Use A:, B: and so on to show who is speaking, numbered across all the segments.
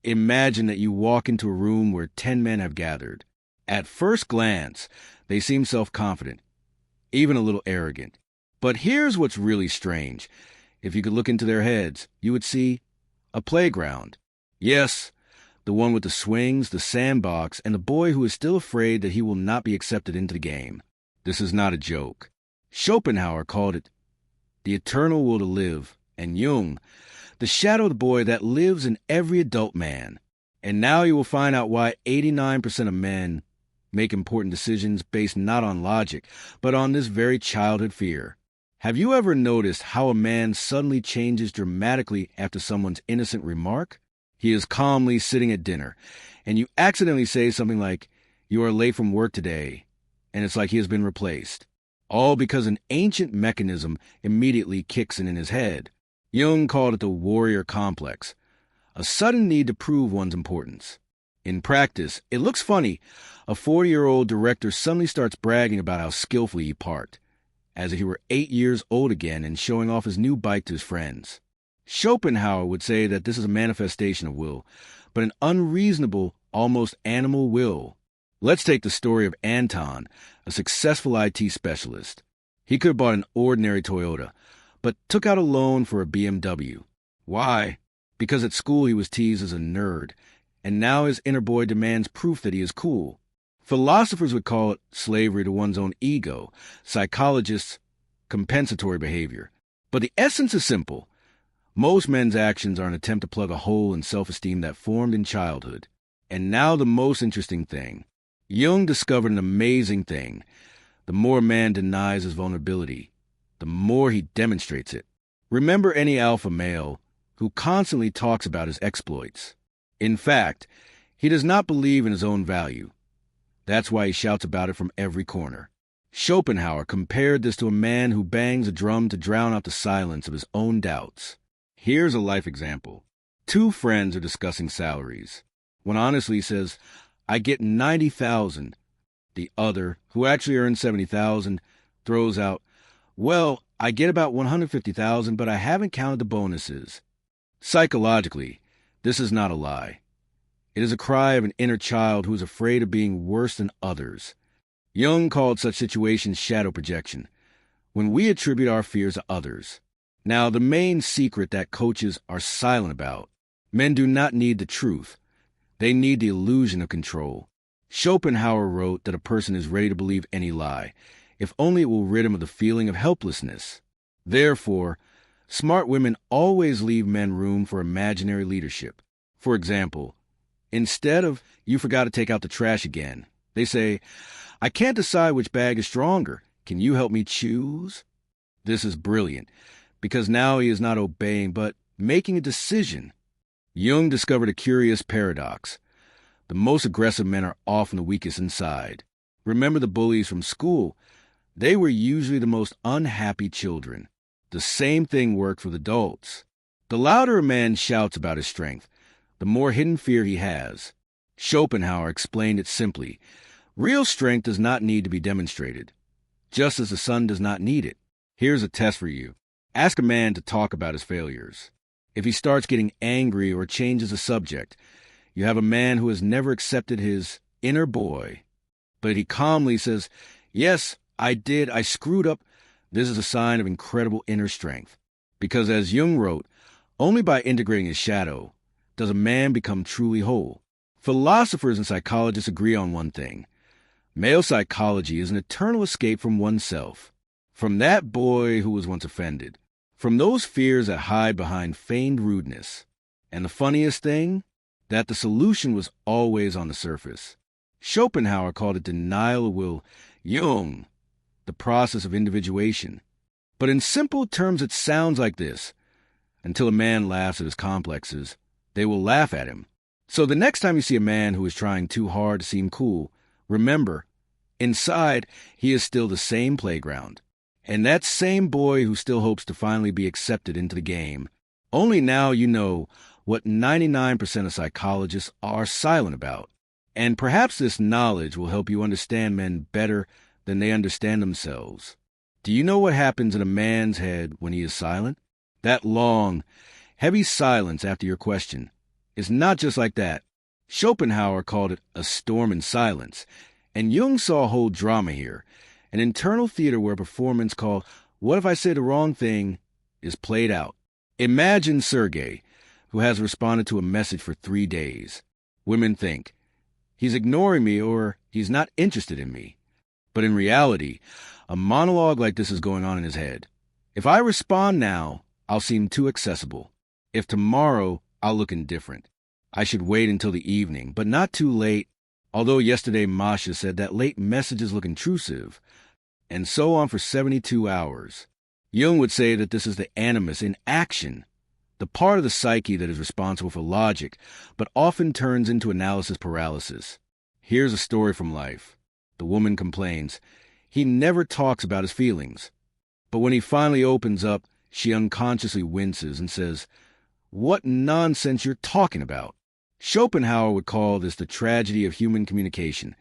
A: Imagine that you walk into a room where 10 men have gathered. At first glance, they seem self-confident, even a little arrogant. But here's what's really strange. If you could look into their heads, you would see a playground. Yes, the one with the swings, the sandbox, and the boy who is still afraid that he will not be accepted into the game. This is not a joke. Schopenhauer called it the eternal will to live, and Jung, the shadow of the boy that lives in every adult man. And now you will find out why 89% of men make important decisions based not on logic, but on this very childhood fear. Have you ever noticed how a man suddenly changes dramatically after someone's innocent remark? He is calmly sitting at dinner, and you accidentally say something like, "You are late from work today," and it's like he has been replaced. All because an ancient mechanism immediately kicks in his head. Jung called it the warrior complex, a sudden need to prove one's importance. In practice, it looks funny. A 40-year-old director suddenly starts bragging about how skillfully he parked, as if he were 8 years old again and showing off his new bike to his friends. Schopenhauer would say that this is a manifestation of will, but an unreasonable, almost animal will. Let's take the story of Anton, a successful IT specialist. He could have bought an ordinary Toyota, but took out a loan for a BMW. Why? Because at school he was teased as a nerd, and now his inner boy demands proof that he is cool. Philosophers would call it slavery to one's own ego, psychologists, compensatory behavior. But the essence is simple. Most men's actions are an attempt to plug a hole in self-esteem that formed in childhood. And now the most interesting thing. Jung discovered an amazing thing. The more a man denies his vulnerability, the more he demonstrates it. Remember any alpha male who constantly talks about his exploits. In fact, he does not believe in his own value. That's why he shouts about it from every corner. Schopenhauer compared this to a man who bangs a drum to drown out the silence of his own doubts. Here's a life example. Two friends are discussing salaries. One honestly says, "I get 90,000. The other, who actually earns 70,000, throws out, "Well, I get about 150,000, but I haven't counted the bonuses." Psychologically, this is not a lie. It is a cry of an inner child who is afraid of being worse than others. Jung called such situations shadow projection, when we attribute our fears to others. Now, the main secret that coaches are silent about. Men do not need the truth. They need the illusion of control. Schopenhauer wrote that a person is ready to believe any lie, if only it will rid him of the feeling of helplessness. Therefore, smart women always leave men room for imaginary leadership. For example, instead of, "You forgot to take out the trash again," they say, "I can't decide which bag is stronger. Can you help me choose?" This is brilliant, because now he is not obeying, but making a decision. Jung discovered a curious paradox. The most aggressive men are often the weakest inside. Remember the bullies from school? They were usually the most unhappy children. The same thing worked with adults. The louder a man shouts about his strength, the more hidden fear he has. Schopenhauer explained it simply. Real strength does not need to be demonstrated, just as the sun does not need it. Here's a test for you. Ask a man to talk about his failures. If he starts getting angry or changes the subject, you have a man who has never accepted his inner boy. But he calmly says, "Yes, I did. I screwed up." This is a sign of incredible inner strength. Because as Jung wrote, only by integrating his shadow does a man become truly whole. Philosophers and psychologists agree on one thing. Male psychology is an eternal escape from oneself, from that boy who was once offended, from those fears that hide behind feigned rudeness. And the funniest thing? That the solution was always on the surface. Schopenhauer called it denial of will. Jung, the process of individuation. But in simple terms, it sounds like this. Until a man laughs at his complexes, they will laugh at him. So the next time you see a man who is trying too hard to seem cool, remember, inside, he is still the same playground. And that same boy who still hopes to finally be accepted into the game. Only now you know what 99% of psychologists are silent about. And perhaps this knowledge will help you understand men better than they understand themselves. Do you know what happens in a man's head when he is silent? That long, heavy silence after your question. It's not just like that. Schopenhauer called it a storm in silence, and Jung saw a whole drama here, an internal theater where a performance called "What If I Say the Wrong Thing" is played out. Imagine Sergei, who has responded to a message for 3 days. Women think, he's ignoring me or he's not interested in me. But in reality, a monologue like this is going on in his head. If I respond now, I'll seem too accessible. If tomorrow, I'll look indifferent. I should wait until the evening, but not too late, although yesterday Masha said that late messages look intrusive, and so on for 72 hours. Jung would say that this is the animus in action, the part of the psyche that is responsible for logic, but often turns into analysis paralysis. Here's a story from life. The woman complains. He never talks about his feelings. But when he finally opens up, she unconsciously winces and says, "What nonsense you're talking about." Schopenhauer would call this the tragedy of human communication.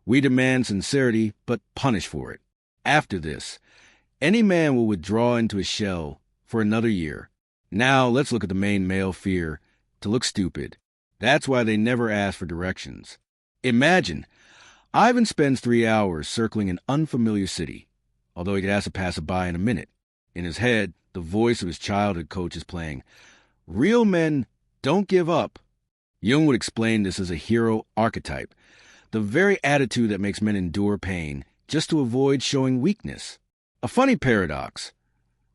A: We demand sincerity, but punish for it. After this, any man will withdraw into his shell for another year. Now let's look at the main male fear, to look stupid. That's why they never ask for directions. Imagine, Ivan spends 3 hours circling an unfamiliar city, although he could ask a passerby in a minute. In his head, the voice of his childhood coach is playing, "Real men don't give up." Jung would explain this as a hero archetype, the very attitude that makes men endure pain just to avoid showing weakness. A funny paradox.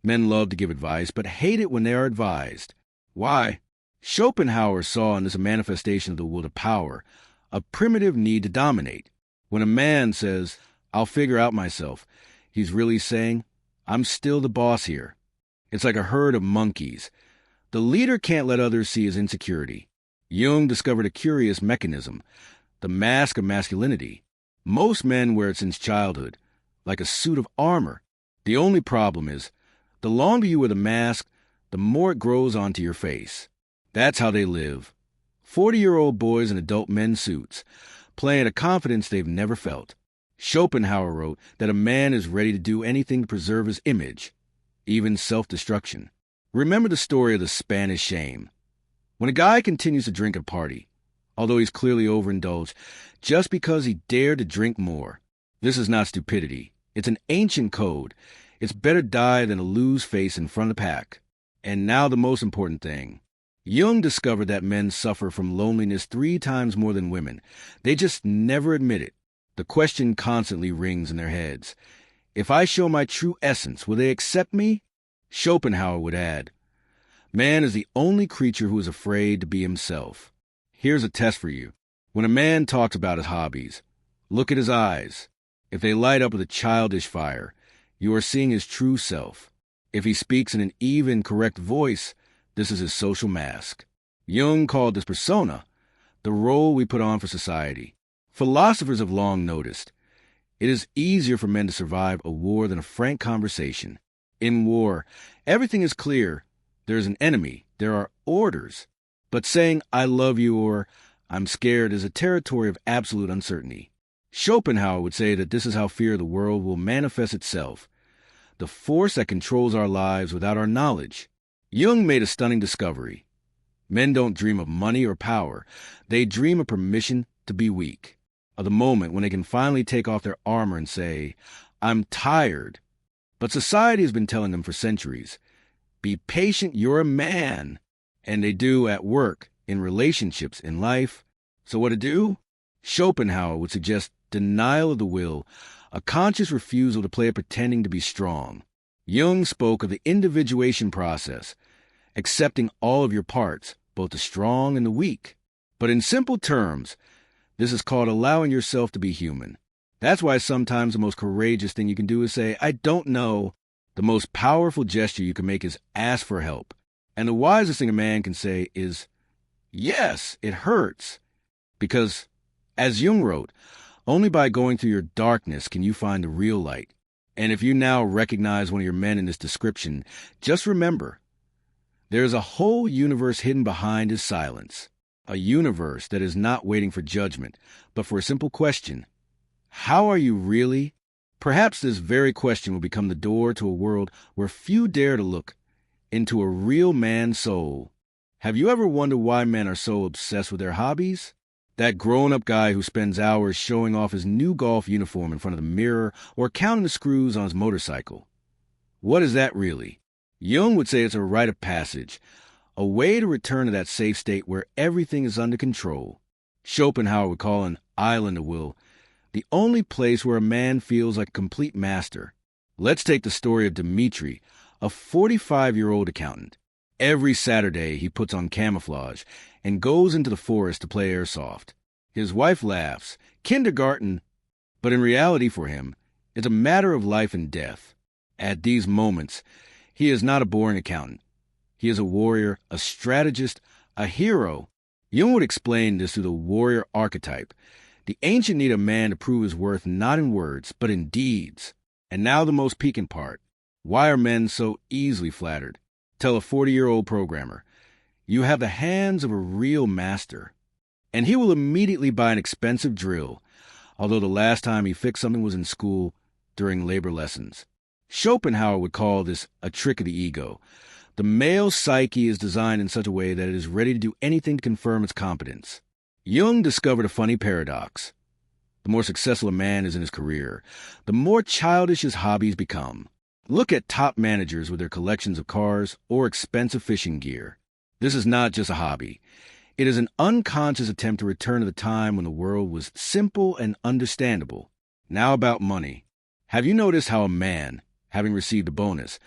A: Men love to give advice, but hate it when they are advised. Why? Schopenhauer saw in this a manifestation of the will to power, a primitive need to dominate. When a man says, "I'll figure out myself," he's really saying, "I'm still the boss here." It's like a herd of monkeys. The leader can't let others see his insecurity. Jung discovered a curious mechanism, the Mask of Masculinity. Most men wear it since childhood, like a suit of armor. The only problem is, the longer you wear the mask, the more it grows onto your face. That's how they live. 40-year-old boys in adult men's suits, playing a confidence they've never felt. Schopenhauer wrote that a man is ready to do anything to preserve his image, even self-destruction. Remember the story of the Spanish shame. When a guy continues to drink at a party, although he's clearly overindulged, just because he dared to drink more. This is not stupidity. It's an ancient code. It's better die than to lose face in front of the pack. And now the most important thing. Jung discovered that men suffer from loneliness 3 times more than women. They just never admit it. The question constantly rings in their heads. If I show my true essence, will they accept me? Schopenhauer would add, man is the only creature who is afraid to be himself. Here's a test for you. When a man talks about his hobbies, look at his eyes. If they light up with a childish fire, you are seeing his true self. If he speaks in an even, correct voice, this is his social mask. Jung called this persona the role we put on for society. Philosophers have long noticed, it is easier for men to survive a war than a frank conversation. In war, everything is clear. There is an enemy. There are orders. But saying, "I love you" or "I'm scared" is a territory of absolute uncertainty. Schopenhauer would say that this is how fear of the world will manifest itself, the force that controls our lives without our knowledge. Jung made a stunning discovery. Men don't dream of money or power. They dream of permission to be weak, of the moment when they can finally take off their armor and say, "I'm tired." But society has been telling them for centuries, be patient, you're a man. And they do at work, in relationships, in life. So what to do? Schopenhauer would suggest denial of the will, a conscious refusal to play at pretending to be strong. Jung spoke of the individuation process, accepting all of your parts, both the strong and the weak. But in simple terms, this is called allowing yourself to be human. That's why sometimes the most courageous thing you can do is say, "I don't know." The most powerful gesture you can make is ask for help. And the wisest thing a man can say is, "Yes, it hurts." Because, as Jung wrote, only by going through your darkness can you find the real light. And if you now recognize one of your men in this description, just remember, there is a whole universe hidden behind his silence. A universe that is not waiting for judgment, but for a simple question. How are you really? Perhaps this very question will become the door to a world where few dare to look into a real man's soul. Have you ever wondered why men are so obsessed with their hobbies? That grown-up guy who spends hours showing off his new golf uniform in front of the mirror or counting the screws on his motorcycle. What is that really? Jung would say it's a rite of passage, a way to return to that safe state where everything is under control. Schopenhauer would call an island of will the only place where a man feels like a complete master. Let's take the story of Dmitri, a 45-year-old accountant. Every Saturday, he puts on camouflage and goes into the forest to play airsoft. His wife laughs. Kindergarten. But in reality for him, it's a matter of life and death. At these moments, he is not a boring accountant. He is a warrior, a strategist, a hero. Jung would explain this through the warrior archetype. The ancient need a man to prove his worth not in words, but in deeds. And now the most piquant part. Why are men so easily flattered? Tell a 40-year-old programmer, you have the hands of a real master. And he will immediately buy an expensive drill, although the last time he fixed something was in school during labor lessons. Schopenhauer would call this a trick of the ego. The male psyche is designed in such a way that it is ready to do anything to confirm its competence. Jung discovered a funny paradox. The more successful a man is in his career, the more childish his hobbies become. Look at top managers with their collections of cars or expensive fishing gear. This is not just a hobby. It is an unconscious attempt to return to the time when the world was simple and understandable. Now about money. Have you noticed how a man, having received a bonus,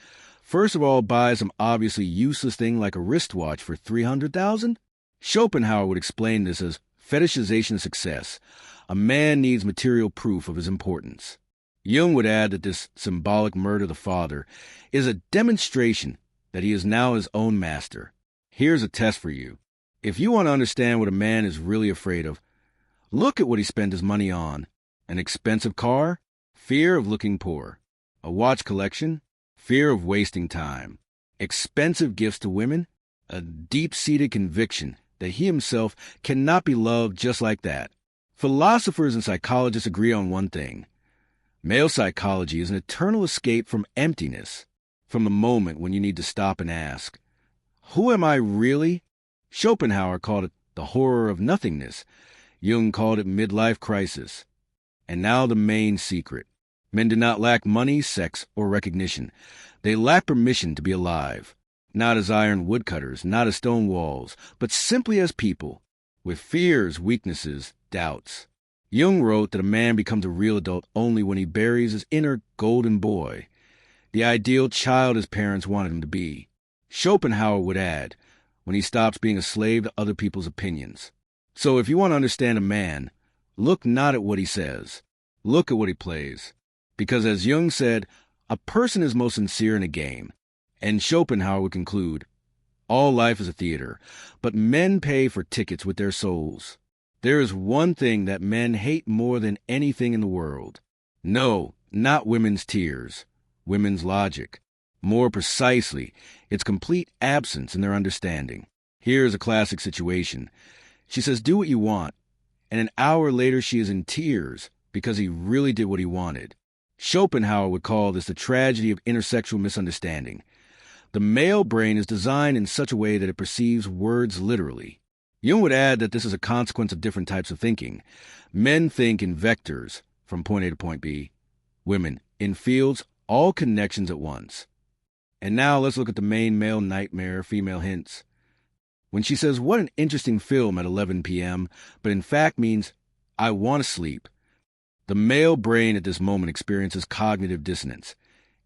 A: first of all buys some obviously useless thing like a wristwatch for $300,000? Schopenhauer would explain this as fetishization of success. A man needs material proof of his importance. Jung would add that this symbolic murder of the father is a demonstration that he is now his own master. Here's a test for you. If you want to understand what a man is really afraid of, look at what he spent his money on. An expensive car? Fear of looking poor. A watch collection? Fear of wasting time. Expensive gifts to women? A deep-seated conviction that he himself cannot be loved just like that. Philosophers and psychologists agree on one thing. Male psychology is an eternal escape from emptiness, from the moment when you need to stop and ask, who am I really? Schopenhauer called it the horror of nothingness. Jung called it midlife crisis. And now the main secret. Men do not lack money, sex, or recognition. They lack permission to be alive. Not as iron woodcutters, not as stone walls, but simply as people, with fears, weaknesses, doubts. Jung wrote that a man becomes a real adult only when he buries his inner golden boy, the ideal child his parents wanted him to be. Schopenhauer would add, when he stops being a slave to other people's opinions. So if you want to understand a man, look not at what he says, look at what he plays. Because as Jung said, a person is most sincere in a game. And Schopenhauer would conclude, all life is a theater, but men pay for tickets with their souls. There is one thing that men hate more than anything in the world. No, not women's tears, women's logic. More precisely, its complete absence in their understanding. Here is a classic situation. She says, do what you want, and an hour later she is in tears because he really did what he wanted. Schopenhauer would call this the tragedy of intersexual misunderstanding. The male brain is designed in such a way that it perceives words literally. Jung would add that this is a consequence of different types of thinking. Men think in vectors, from point A to point B. Women, in fields, all connections at once. And now let's look at the main male nightmare, female hints. When she says, what an interesting film at 11 p.m., but in fact means, I want to sleep. The male brain at this moment experiences cognitive dissonance.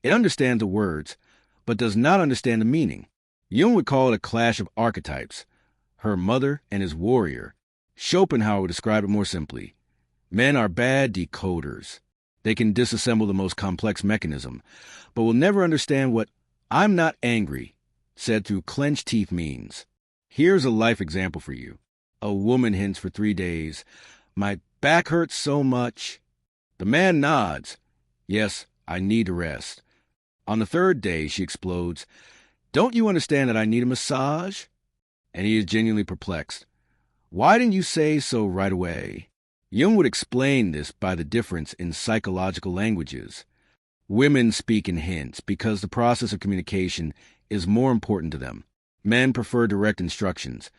A: It understands the words, but does not understand the meaning. Jung would call it a clash of archetypes, her mother and his warrior. Schopenhauer would describe it more simply. Men are bad decoders. They can disassemble the most complex mechanism, but will never understand what I'm not angry, said through clenched teeth means. Here's a life example for you. A woman hints for 3 days, my back hurts so much. The man nods. Yes, I need to rest. On the 3rd day, she explodes, don't you understand that I need a massage? And he is genuinely perplexed. Why didn't you say so right away? Jung would explain this by the difference in psychological languages. Women speak in hints because the process of communication is more important to them. Men prefer direct instructions.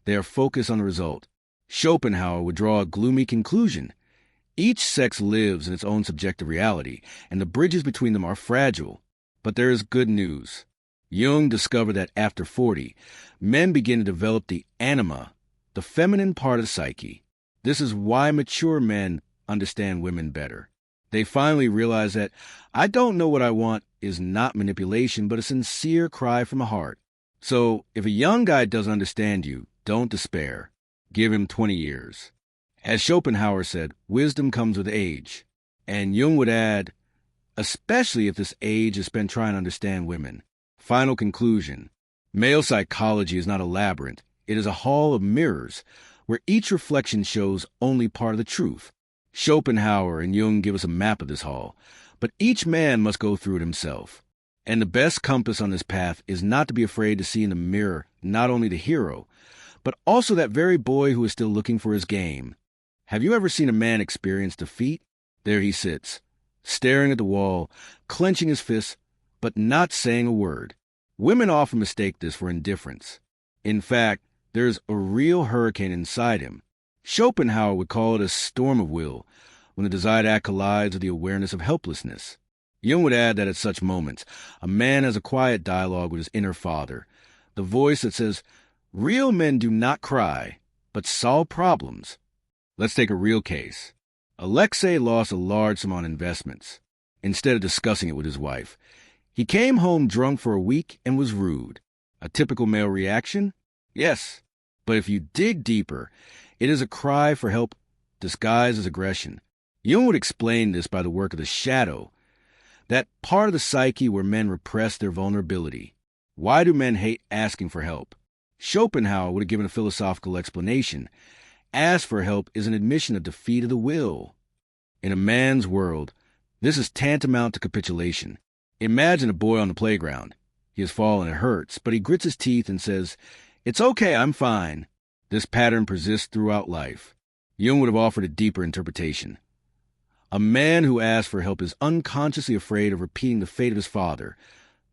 A: They are focused on the result. Schopenhauer would draw a gloomy conclusion. Each sex lives in its own subjective reality, and the bridges between them are fragile. But there is good news. Jung discovered that after 40, men begin to develop the anima, the feminine part of the psyche. This is why mature men understand women better. They finally realize that "I don't know what I want" is not manipulation, but a sincere cry from the heart. So, if a young guy doesn't understand you, don't despair. Give him 20 years. As Schopenhauer said, wisdom comes with age. And Jung would add, especially if this age is spent trying to understand women. Final conclusion. Male psychology is not a labyrinth. It is a hall of mirrors, where each reflection shows only part of the truth. Schopenhauer and Jung give us a map of this hall, but each man must go through it himself. And the best compass on this path is not to be afraid to see in the mirror not only the hero, but also that very boy who is still looking for his game. Have you ever seen a man experience defeat? There he sits, staring at the wall, clenching his fists, but not saying a word. Women often mistake this for indifference. In fact, there's a real hurricane inside him. Schopenhauer would call it a storm of will, when the desired act collides with the awareness of helplessness. Jung would add that at such moments, a man has a quiet dialogue with his inner father, the voice that says, "Real men do not cry, but solve problems." Let's take a real case. Alexei lost a large sum on investments. Instead of discussing it with his wife, he came home drunk for a week and was rude. A typical male reaction? Yes. But if you dig deeper, it is a cry for help disguised as aggression. Jung would explain this by the work of the shadow, that part of the psyche where men repress their vulnerability. Why do men hate asking for help? Schopenhauer would have given a philosophical explanation. Ask for help is an admission of defeat of the will. In a man's world, this is tantamount to capitulation. Imagine a boy on the playground. He has fallen, it hurts, but he grits his teeth and says, "It's okay, I'm fine." This pattern persists throughout life. Jung would have offered a deeper interpretation. A man who asks for help is unconsciously afraid of repeating the fate of his father,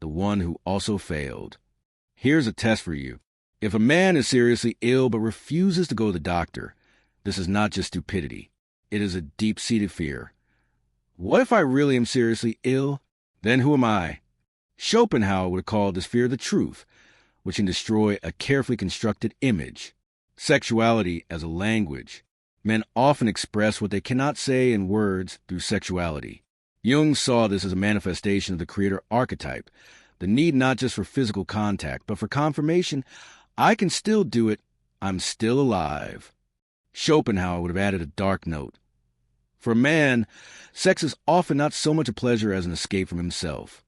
A: the one who also failed. Here's a test for you. If a man is seriously ill but refuses to go to the doctor, this is not just stupidity. It is a deep-seated fear. What if I really am seriously ill? Then who am I? Schopenhauer would have called this fear the truth, which can destroy a carefully constructed image. Sexuality as a language. Men often express what they cannot say in words through sexuality. Jung saw this as a manifestation of the creator archetype, the need not just for physical contact, but for confirmation, I can still do it, I'm still alive. Schopenhauer would have added a dark note. For a man, sex is often not so much a pleasure as an escape from himself.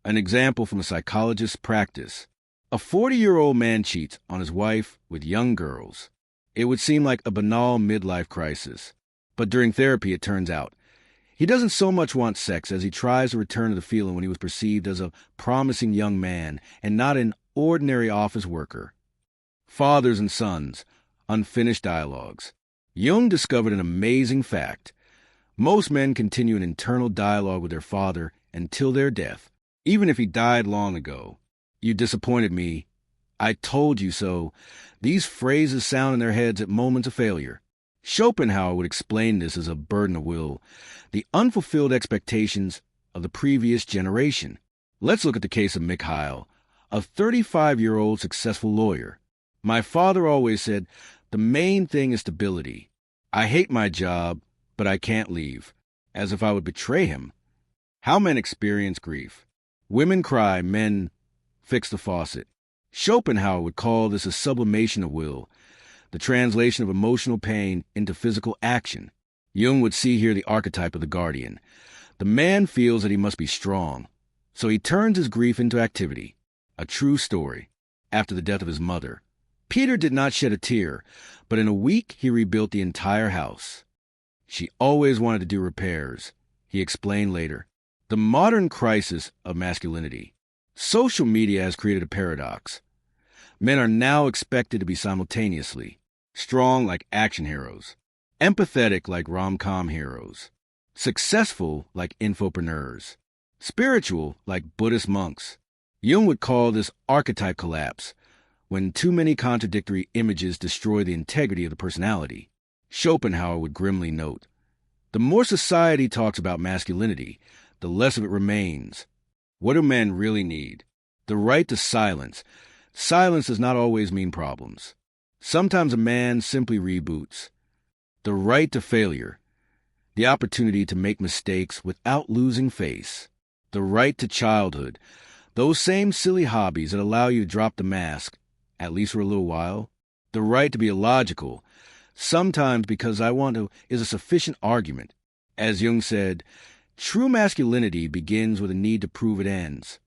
A: An example from a psychologist's practice. A 40-year-old man cheats on his wife with young girls. It would seem like a banal midlife crisis. But during therapy, it turns out, he doesn't so much want sex as he tries to return to the feeling when he was perceived as a promising young man and not an ordinary office worker. Fathers and sons, unfinished dialogues. Jung discovered an amazing fact. Most men continue an internal dialogue with their father until their death, even if he died long ago. "You disappointed me. I told you so." These phrases sound in their heads at moments of failure. Schopenhauer would explain this as a burden of will, the unfulfilled expectations of the previous generation. Let's look at the case of Mikhail, a 35-year-old successful lawyer. "My father always said, the main thing is stability. I hate my job, but I can't leave," as if I would betray him. How men experience grief. Women cry, men fix the faucet. Schopenhauer would call this a sublimation of will, the translation of emotional pain into physical action. Jung would see here the archetype of the guardian. The man feels that he must be strong, so he turns his grief into activity. A true story. After the death of his mother, Peter did not shed a tear, but in a week he rebuilt the entire house. She always wanted to do repairs, he explained later. The modern crisis of masculinity. Social media has created a paradox. Men are now expected to be simultaneously strong like action heroes, empathetic like rom-com heroes, successful like infopreneurs, spiritual like Buddhist monks. Jung would call this archetype collapse, when too many contradictory images destroy the integrity of the personality. Schopenhauer would grimly note, "The more society talks about masculinity, the less of it remains. What do men really need? The right to silence. Silence does not always mean problems. Sometimes a man simply reboots. The right to failure. The opportunity to make mistakes without losing face. The right to childhood. Those same silly hobbies that allow you to drop the mask, at least for a little while. The right to be illogical. Sometimes because I want to is a sufficient argument. As Jung said, true masculinity begins with a need to prove it ends."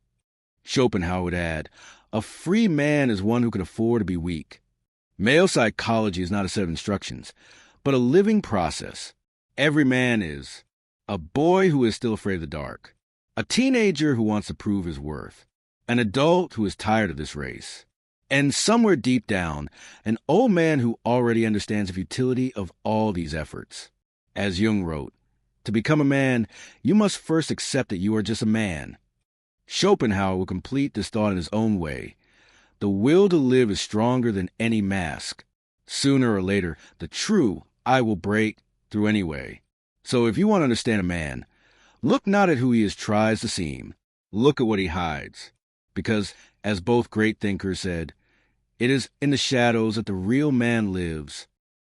A: Schopenhauer would add, "A free man is one who can afford to be weak." Male psychology is not a set of instructions, but a living process. Every man is a boy who is still afraid of the dark, a teenager who wants to prove his worth, an adult who is tired of this race, and somewhere deep down, an old man who already understands the futility of all these efforts. As Jung wrote, "To become a man, you must first accept that you are just a man." Schopenhauer will complete this thought in his own way. The will to live is stronger than any mask. Sooner or later, the true I will break through anyway. So if you want to understand a man, look not at who he tries to seem. Look at what he hides. Because, as both great thinkers said, it is in the shadows that the real man lives.